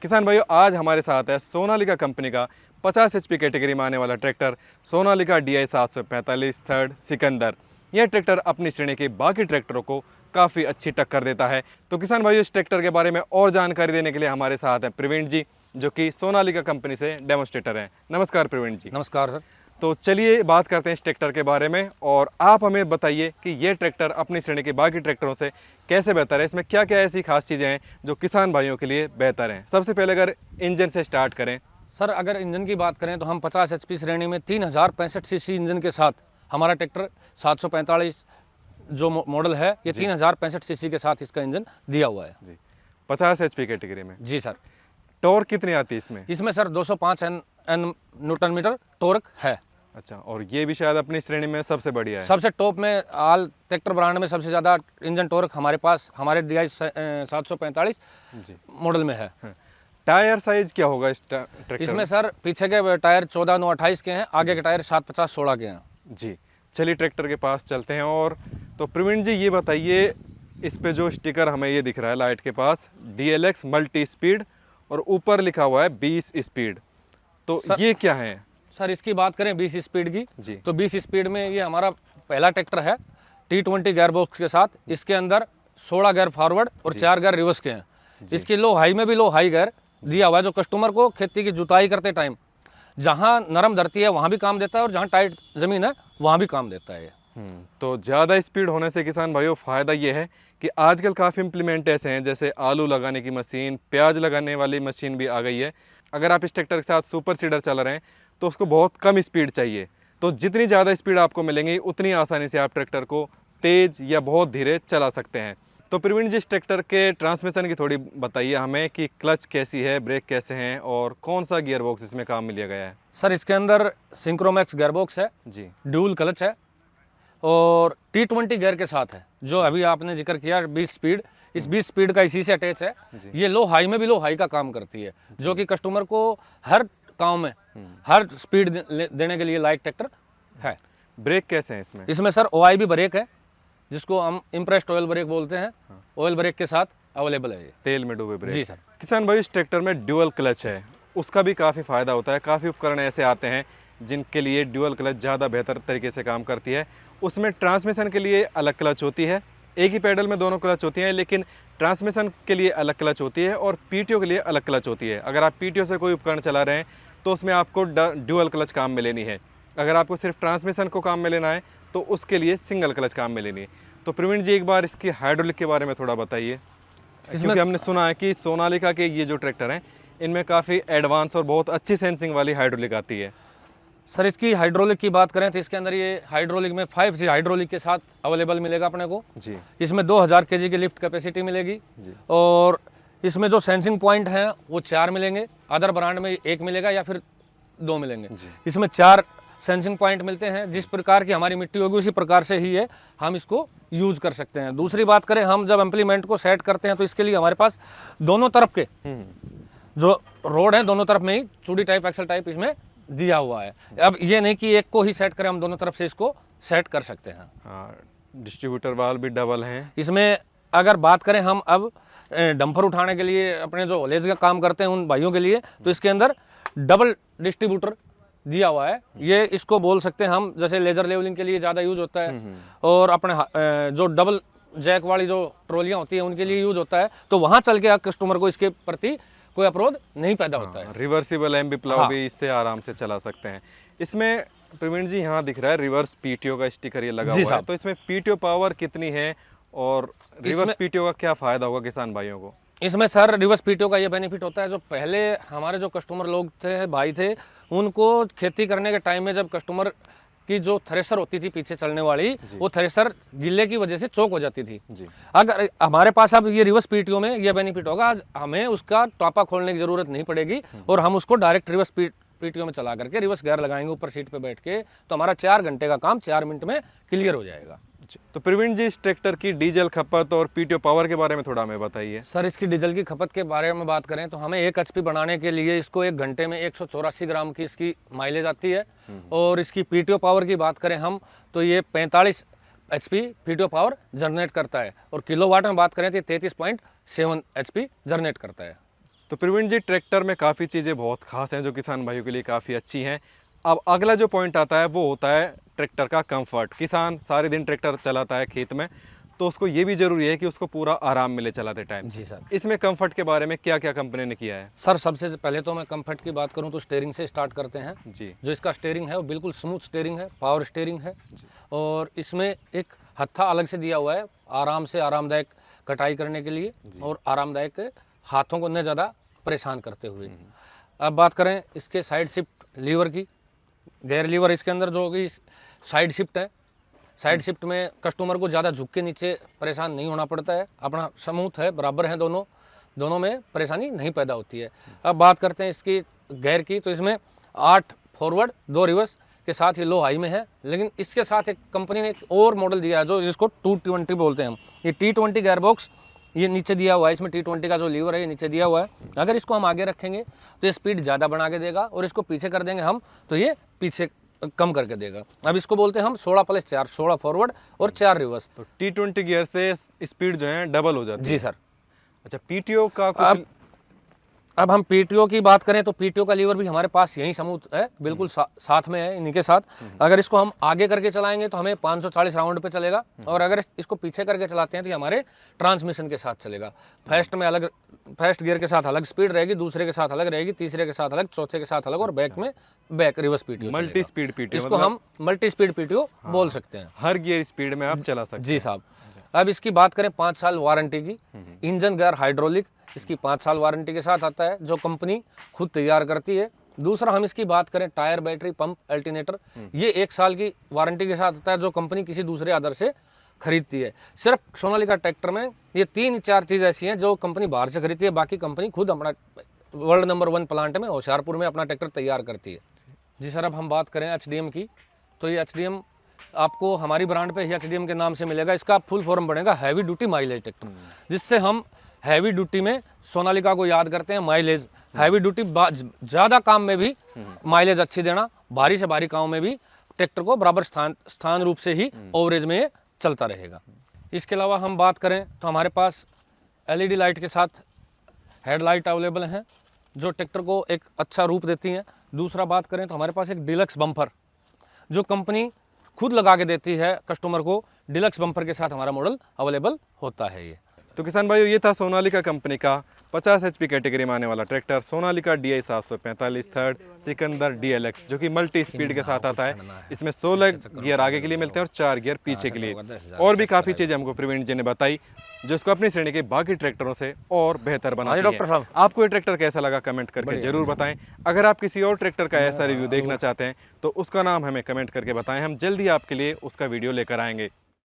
किसान भाइयों, आज हमारे साथ है सोनालिका कंपनी का 50 एचपी कैटेगरी में आने वाला tractor Sonalika DI 745 third Sikandar. यह ट्रैक्टर अपनी श्रेणी के बाकी ट्रैक्टरों को काफ़ी अच्छी टक्कर देता है। तो किसान भाइयों, इस ट्रैक्टर के बारे में और जानकारी देने के लिए हमारे साथ हैं प्रवीण जी, जो कि सोनालिका कंपनी से डेमोस्ट्रेटर हैं। नमस्कार प्रवीण जी। नमस्कार सर। तो चलिए बात करते हैं इस ट्रैक्टर के बारे में, और आप हमें बताइए कि ये ट्रैक्टर अपनी श्रेणी के बाकी ट्रैक्टरों से कैसे बेहतर है। इसमें क्या क्या ऐसी खास चीज़ें हैं जो किसान भाइयों के लिए बेहतर हैं। सबसे पहले अगर इंजन से स्टार्ट करें। सर, अगर इंजन की बात करें तो हम 50 एचपी श्रेणी में 3065 सीसी इंजन के साथ हमारा ट्रैक्टर 745 जो मॉडल है, ये 3065 सीसी के साथ इसका इंजन दिया हुआ है जी। 50 एचपी कैटेगरी में। जी सर। टॉर्क कितनी आती है इसमें? इसमें sir 205 N newton metre torque है। अच्छा, और ये भी शायद अपनी श्रेणी में सबसे बढ़िया है। सबसे टॉप में ऑल ट्रैक्टर ब्रांड में सबसे ज़्यादा इंजन टॉर्क हमारे पास हमारे DI 745 जी मॉडल में है। टायर साइज क्या होगा इस ट्रैक्टर इसमें सर पीछे के टायर 14/9/28 के हैं, आगे के टायर 7/50/16 के हैं। जी, चलिए ट्रैक्टर के पास चलते हैं। और तो प्रवीण जी, ये बताइए, इस पे जो स्टिकर हमें ये दिख रहा है लाइट के पास, DLX मल्टी स्पीड, और ऊपर लिखा हुआ है 20 स्पीड, तो ये क्या है? सर, इसकी बात करें 20 स्पीड की जी, तो 20 स्पीड में ये हमारा पहला ट्रैक्टर है T20 गेयर बॉक्स के साथ। इसके अंदर 16 गेयर फॉरवर्ड और 4 गेयर रिवर्स के हैं। इसकी लो हाई में भी लो हाई गेयर दिया हुआ है, जो कस्टमर को खेती की जुताई करते टाइम जहाँ नरम धरती है वहाँ भी काम देता है और जहाँ टाइट ज़मीन है वहाँ भी काम देता है। तो ज़्यादा स्पीड होने से किसान भाइयों फ़ायदा ये है कि आजकल काफ़ी इम्प्लीमेंट ऐसे हैं, जैसे आलू लगाने की मशीन, प्याज लगाने वाली मशीन भी आ गई है। अगर आप इस ट्रैक्टर के साथ सुपर सीडर चला रहे हैं तो उसको बहुत कम स्पीड चाहिए। तो जितनी ज़्यादा स्पीड आपको मिलेंगी उतनी आसानी से आप ट्रैक्टर को तेज़ या बहुत धीरे चला सकते हैं। तो प्रवीण जी, इस ट्रैक्टर के ट्रांसमिशन की थोड़ी बताइए हमें कि क्लच कैसी है, ब्रेक कैसे हैं, और कौन सा गियर बॉक्स इसमें काम में लिया गया है। सर, इसके अंदर सिंक्रोमैक्स गियर बॉक्स है जी, ड्यूल क्लच है और T20 गियर के साथ है, जो अभी आपने जिक्र किया 20 स्पीड। इस 20 स्पीड का इसी से अटैच है। ये लो हाई में भी लो हाई का काम करती है, जो कि कस्टमर को हर काम में हर स्पीड देने के लिए लाइक ट्रैक्टर है। ब्रेक कैसे हैं इसमें? इसमें सर OIB ब्रेक है, जिसको हम इम्प्रेस्ड ऑयल ब्रेक बोलते हैं। ऑयल ब्रेक के साथ अवेलेबल है ये, तेल में डूबे ब्रेक। जी सर। किसान भाई, इस ट्रैक्टर में ड्यूअल क्लच है, उसका भी काफ़ी फ़ायदा होता है। काफ़ी उपकरण ऐसे आते हैं जिनके लिए ड्यूअल क्लच ज़्यादा बेहतर तरीके से काम करती है। उसमें ट्रांसमिशन के लिए अलग क्लच होती है, एक ही पैडल में दोनों क्लच होती हैं, लेकिन ट्रांसमिशन के लिए अलग क्लच होती है और PTO के लिए अलग क्लच होती है। अगर आप PTO से कोई उपकरण चला रहे हैं तो उसमें आपको ड्यूअल क्लच काम में लेनी है। अगर आपको सिर्फ ट्रांसमिशन को काम में लेना है तो उसके लिए सिंगल क्लच काम में लेनी है। तो प्रवीण जी, एक बार इसकी हाइड्रोलिक के बारे में थोड़ा बताइए, क्योंकि हमने सुना है कि सोनालिका के ये जो ट्रैक्टर हैं इनमें काफ़ी एडवांस और बहुत अच्छी सेंसिंग वाली हाइड्रोलिक आती है। सर, इसकी हाइड्रोलिक की बात करें तो इसके अंदर ये हाइड्रोलिक में 5G हाइड्रोलिक के साथ अवेलेबल मिलेगा अपने को। जी, इसमें 2000 kg की लिफ्ट कैपेसिटी मिलेगी जी, और इसमें जो सेंसिंग पॉइंट हैं वो 4 मिलेंगे। अदर ब्रांड में 1 मिलेगा या फिर 2 मिलेंगे। इसमें 4 सेंसिंग पॉइंट मिलते हैं। जिस प्रकार की हमारी मिट्टी होगी उसी प्रकार से ही है हम इसको यूज कर सकते हैं। दूसरी बात करें, हम जब इम्प्लीमेंट को सेट करते हैं तो इसके लिए हमारे पास दोनों तरफ के जो रोड है दोनों तरफ में ही चूड़ी टाइप एक्सल टाइप इसमें दिया हुआ है। अब ये नहीं कि एक को ही सेट करें, हम दोनों तरफ से इसको सेट कर सकते हैं। हाँ, डिस्ट्रीब्यूटर वाल भी डबल हैं इसमें। अगर बात करें हम अब डंपर उठाने के लिए अपने जो हॉलेज का काम करते हैं उन भाइयों के लिए, तो इसके अंदर डबल डिस्ट्रीब्यूटर दिया हुआ है। ये इसको बोल सकते हैं हम, जैसे लेजर लेवलिंग के लिए ज़्यादा यूज होता है और अपने जो डबल जैक वाली जो ट्रॉलियाँ होती हैं उनके लिए यूज होता है। तो वहाँ चल के कस्टमर को इसके प्रति कोई अवरोध नहीं पैदा होता है। रिवर्सिबल MB प्लाव भी इससे आराम से चला सकते हैं। इसमें प्रवीण जी, यहाँ दिख रहा है रिवर्स PTO का स्टिकर ये लगा हुआ है, तो इसमें PTO पावर कितनी है और रिवर्स PTO का क्या फायदा होगा किसान भाइयों को? इसमें सर रिवर्स PTO का ये बेनिफिट होता है, जो पहले हमारे जो कस्टमर लोग थे, भाई थे, उनको खेती करने के टाइम में जब कस्टमर की जो थ्रेसर होती थी पीछे चलने वाली, वो थ्रेसर गिल्ले की वजह से चौक हो जाती थी। अगर हमारे पास अब ये रिवर्स PTO में ये बेनिफिट होगा, आज हमें उसका टॉपा खोलने की जरूरत नहीं पड़ेगी और हम उसको डायरेक्ट रिवर्स PTO में चला करके रिवर्स गियर लगाएंगे ऊपर सीट पे बैठ के, तो हमारा 4 घंटे का काम 4 मिनट में क्लियर हो जाएगा। तो प्रवीण जी, इस ट्रैक्टर की डीजल खपत और PTO पावर के बारे में थोड़ा हमें बताइए। सर, इसकी डीजल की खपत के बारे में बात करें तो हमें 1 HP बनाने के लिए इसको 1 घंटे में 184 ग्राम की इसकी माइलेज आती है। और इसकी PTO पावर की बात करें हम तो ये 45 HP PTO पावर जनरेट करता है और किलोवाट में बात करें तो 33.7 HP जनरेट करता है। तो प्रवीण जी, ट्रैक्टर में काफ़ी चीज़ें बहुत खास हैं जो किसान भाइयों के लिए काफ़ी अच्छी हैं। अब अगला जो पॉइंट आता है वो होता है ट्रैक्टर का कंफर्ट। किसान सारे दिन ट्रैक्टर चलाता है खेत में, तो उसको ये भी ज़रूरी है कि उसको पूरा आराम मिले चलाते टाइम। जी सर। इसमें कंफर्ट के बारे में क्या क्या कंपनी ने किया है? सर सबसे पहले तो मैं कंफर्ट की बात करूं तो स्टीयरिंग से स्टार्ट करते हैं। जी। जो इसका स्टीयरिंग है वो बिल्कुल स्मूथ स्टीयरिंग है, पावर स्टीयरिंग है, और इसमें एक हत्था अलग से दिया हुआ है आराम से आरामदायक कटाई करने के लिए, और आरामदायक हाथों को न ज़्यादा परेशान करते हुए। अब बात करें इसके साइड शिफ्ट लीवर की, गेयर लीवर इसके अंदर जो कि साइड शिफ्ट है, साइड शिफ्ट में कस्टमर को ज़्यादा झुक के नीचे परेशान नहीं होना पड़ता है, अपना स्मूथ है, बराबर है, दोनों में परेशानी नहीं पैदा होती है। अब बात करते हैं इसकी गेयर की, तो इसमें 8 फॉरवर्ड 2 रिवर्स के साथ ये लो हाई में है, लेकिन इसके साथ एक कंपनी ने एक और मॉडल दिया है जो जिसको 220 बोलते हैं हम। ये T20 गेयर बॉक्स ये नीचे दिया हुआ है, इसमें T20 का जो लीवर है ये नीचे दिया हुआ है। अगर इसको हम आगे रखेंगे तो ये स्पीड ज़्यादा बना के देगा, और इसको पीछे कर देंगे हम तो ये पीछे कम करके देगा। अब इसको बोलते हैं हम 16+4, 16 फॉरवर्ड और 4 रिवर्स। तो T20 गियर से स्पीड जो है डबल हो जाती है। जी सर। अच्छा, पीटीओ का कुछ? अब हम पीटीओ की बात करें तो पीटीओ का लीवर भी हमारे पास यही स्मूथ है, बिल्कुल साथ में है इन्हीं के साथ। अगर इसको हम आगे करके चलाएंगे तो हमें 540 राउंड पे चलेगा, और अगर इसको पीछे करके चलाते हैं तो ये हमारे ट्रांसमिशन के साथ चलेगा। फर्स्ट में अलग, फर्स्ट गियर के साथ अलग स्पीड रहेगी, दूसरे के साथ अलग रहेगी, तीसरे के साथ अलग, चौथे के साथ अलग, और बैक में back reverse PTO, multi speed PTO. इसको हम मल्टी स्पीड पीटीओ बोल सकते हैं। हर गियर स्पीड में आप चला सकते हैं। जी साहब। अब इसकी बात करें 5 साल वारंटी की, इंजन गेयर हाइड्रोलिक इसकी 5 साल वारंटी के साथ आता है, जो कंपनी खुद तैयार करती है। दूसरा हम इसकी बात करें टायर, बैटरी, पंप, अल्टरनेटर, ये 1 साल की वारंटी के साथ आता है, जो कंपनी किसी दूसरे अदर से खरीदती है। सिर्फ सोनालिका ट्रैक्टर में ये 3-4 चीज़ ऐसी हैं जो कंपनी बाहर से खरीदती है, बाकी कंपनी खुद अपना वर्ल्ड नंबर 1 प्लांट में होशियारपुर में अपना ट्रैक्टर तैयार करती है। जी सर। अब हम बात करें HDM की, तो ये HDM आपको हमारी ब्रांड पे HDM के नाम से मिलेगा। इसका फुल फॉर्म बनेगा हैवी ड्यूटी माइलेज ट्रैक्टर, जिससे हम हैवी ड्यूटी में सोनालिका को याद करते हैं। माइलेज, हैवी ड्यूटी ज़्यादा काम में भी माइलेज अच्छी देना, भारी से भारी काम में भी ट्रैक्टर को बराबर स्थान रूप से ही ओवरेज में ये चलता रहेगा। इसके अलावा हम बात करें तो हमारे पास LED लाइट के साथ हेडलाइट अवेलेबल हैं, जो ट्रैक्टर को एक अच्छा रूप देती हैं। दूसरा बात करें तो हमारे पास एक डिलक्स बम्पर, जो कंपनी खुद लगा के देती है कस्टमर को, डिलक्स बम्पर के साथ हमारा मॉडल अवेलेबल होता है ये। तो किसान भाइयों, ये था सोनालिका कंपनी का 50 HP कैटेगरी में आने वाला tractor Sonalika DI 745 third Sikandar DLX, जो कि मल्टी स्पीड के साथ आता है। इसमें 16 गियर आगे के लिए मिलते हैं और 4 गियर पीछे के लिए। और भी काफ़ी चीज़ें हमको प्रवीण जी ने बताई जो इसको अपनी श्रेणी के बाकी ट्रैक्टरों से और बेहतर बनाती है। आपको ये ट्रैक्टर कैसा लगा कमेंट करके जरूर बताएं। अगर आप किसी और ट्रैक्टर का ऐसा रिव्यू देखना चाहते हैं तो उसका नाम हमें कमेंट करके बताएं, हम जल्दी आपके लिए उसका वीडियो लेकर आएंगे।